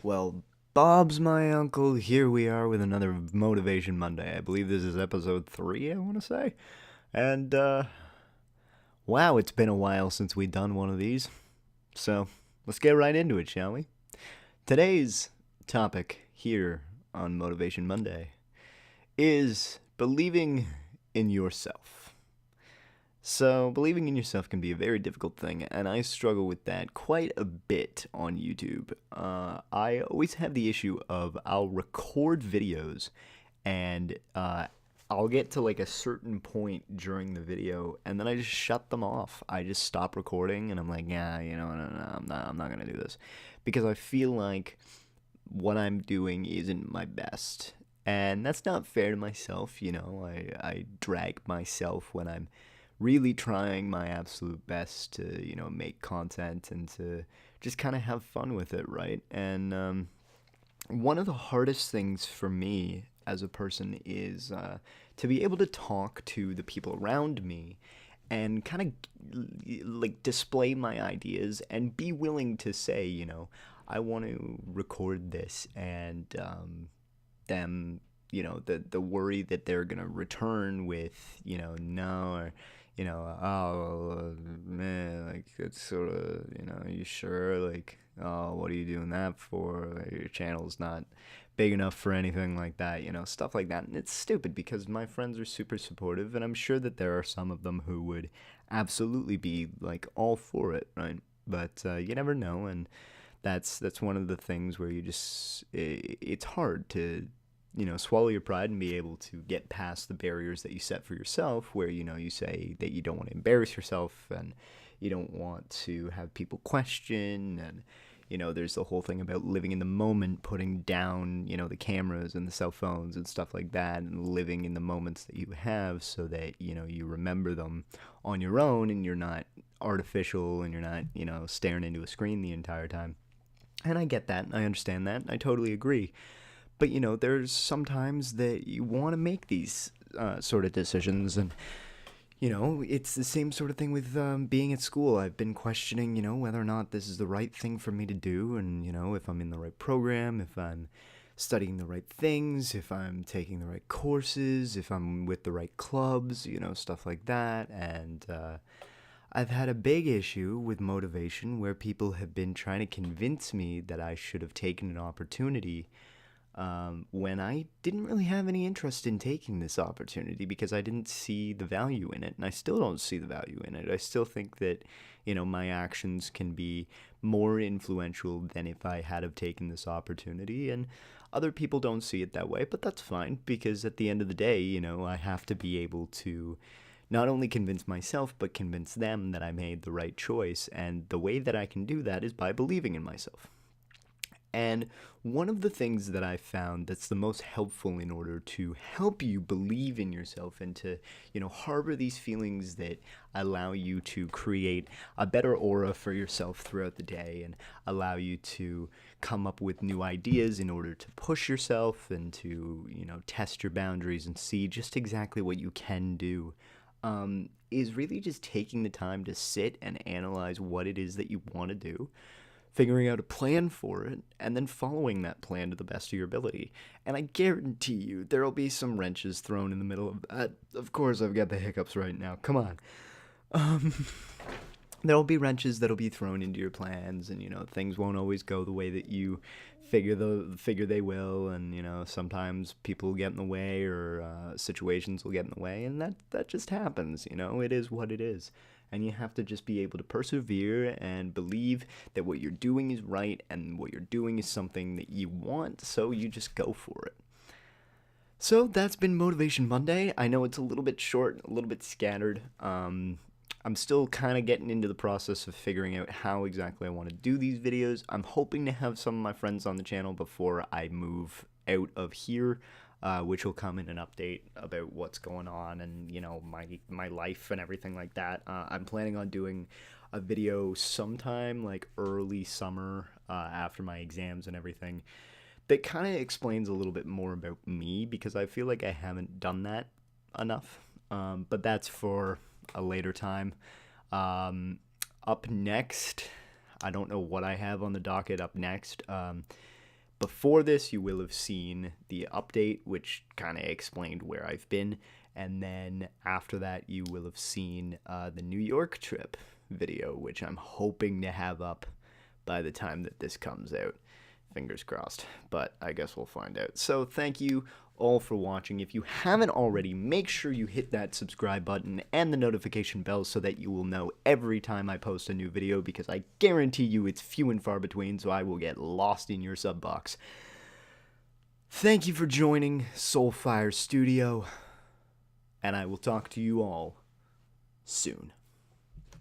Well, Bob's my uncle. Here we are with another Motivation Monday. I believe this is episode 3, I want to say. And, wow, it's been a while since we've done one of these. So, let's get right into it, shall we? Today's topic here on Motivation Monday is believing in yourself. So, believing in yourself can be a very difficult thing, and I struggle with that quite a bit on YouTube. I always have the issue of I'll record videos and I'll get to like a certain point during the video, and then I just shut them off. I just stop recording, and I'm like, yeah, no, I'm not gonna do this because I feel like what I'm doing isn't my best. And that's not fair to myself, I drag myself when I'm really trying my absolute best to, make content and to just kind of have fun with it, right? And one of the hardest things for me as a person is to be able to talk to the people around me and kind of like display my ideas and be willing to say, I want to record this and them, the worry that they're gonna return with, no, or oh man, like it's sort of, you sure, like, oh, what are you doing that for? Like, your channel's not big enough for anything like that, stuff like that. And it's stupid because my friends are super supportive, and I'm sure that there are some of them who would absolutely be like all for it, right? But you never know, and that's one of the things where it's hard to swallow your pride and be able to get past the barriers that you set for yourself, where you say that you don't want to embarrass yourself and you don't want to have people question. And there's the whole thing about living in the moment, putting down the cameras and the cell phones and stuff like that, and living in the moments that you have so that you remember them on your own, and you're not artificial, and you're not staring into a screen the entire time. And I get that. I understand that. I totally agree. But there's sometimes that you want to make these sort of decisions, and it's the same sort of thing with being at school. I've been questioning, whether or not this is the right thing for me to do, and if I'm in the right program, if I'm studying the right things, if I'm taking the right courses, if I'm with the right clubs, stuff like that. And I've had a big issue with motivation where people have been trying to convince me that I should have taken an opportunity when I didn't really have any interest in taking this opportunity because I didn't see the value in it, and I still don't see the value in it. I still think that, my actions can be more influential than if I had have taken this opportunity, and other people don't see it that way, but that's fine because at the end of the day, I have to be able to not only convince myself, but convince them that I made the right choice, and the way that I can do that is by believing in myself. And one of the things that I found that's the most helpful in order to help you believe in yourself and to, harbor these feelings that allow you to create a better aura for yourself throughout the day and allow you to come up with new ideas in order to push yourself and to, test your boundaries and see just exactly what you can do. Is really just taking the time to sit and analyze what it is that you want to do, figuring out a plan for it, and then following that plan to the best of your ability. And I guarantee you there'll be some wrenches thrown in the middle of that. Of course, I've got the hiccups right now. Come on. Um, there'll be wrenches that'll be thrown into your plans, and things won't always go the way that you figure they will, and sometimes people will get in the way, or situations will get in the way, and that just happens. It is what it is. And you have to just be able to persevere and believe that what you're doing is right and what you're doing is something that you want, so you just go for it. So that's been Motivation Monday. I know it's a little bit short, a little bit scattered. I'm still kind of getting into the process of figuring out how exactly I want to do these videos. I'm hoping to have some of my friends on the channel before I move out of here, which will come in an update about what's going on and my life and everything like that. I'm planning on doing a video sometime like early summer after my exams and everything that kind of explains a little bit more about me because I feel like I haven't done that enough. But that's for a later time. Up next, I don't know what I have on the docket up next. Before this, you will have seen the update, which kind of explained where I've been. And then after that, you will have seen the New York trip video, which I'm hoping to have up by the time that this comes out. Fingers crossed, but I guess we'll find out. So thank you all for watching. If you haven't already, make sure you hit that subscribe button and the notification bell so that you will know every time I post a new video, because I guarantee you it's few and far between, so I will get lost in your sub box. Thank you for joining Soulfire Studio, and I will talk to you all soon.